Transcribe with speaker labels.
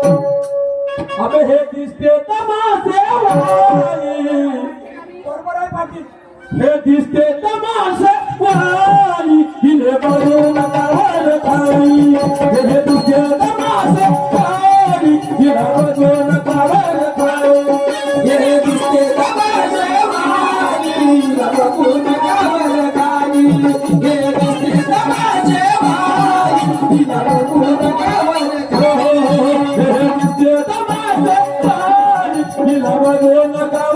Speaker 1: अबे हे दिसते तमाशे बरोबर आहे पाटील हे दिसते तमाशे वाली हिने बघून कावर खाली हे दिसते तमाशे वाली हिने बघून कावर खाली हे दिसते तमाशे वाली हिने बघून कावर खाली हे दिसते तमाशे वाली हिने बघून कावर खाली हे दिसते तमाशे वाली हिने बघून कावर